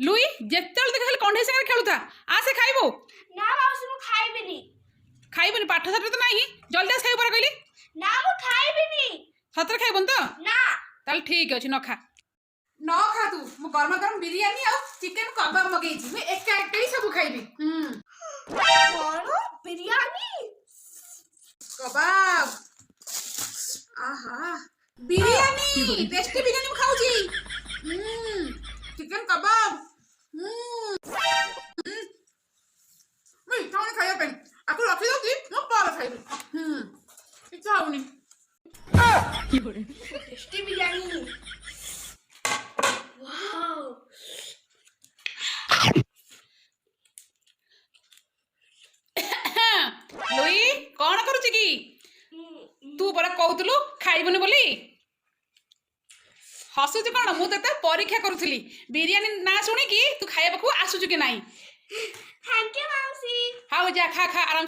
Louis जेतेल देख खाली कंढे संगे खेलुता आसे खाइबो ना माउसी मु खाइबिनी खाइबनी पाठ साठ तो नाही जल्दी आस खाइबो पर कहली ना मु खाइबिनी सतर खाइबन तो ना ताल ठीक अछि न खा तू मु गरम गरम बिरयानी आ चिकन कबाब मगेई छी मैं एक ही सब खाइबी कौन बिरयानी कबाब आहा बिरयानी टेस्टी बिरयानी खाऊ छी चिकन कबाब मैं इतना खाया पेन आपको रखी दो कि मैं पार खाइबी इच्छा होनी टेस्टी बिरयानी वाओ लुई कौन करूची की तू बरा कहतलु खाइबनी बोली हसुची कौन मु तते परीक्षा करूथली बिरयानी ना सुनी की तू खाइबा को आसुचु कि नाही थैंक यू माउसी हाउ जा खा खा आराम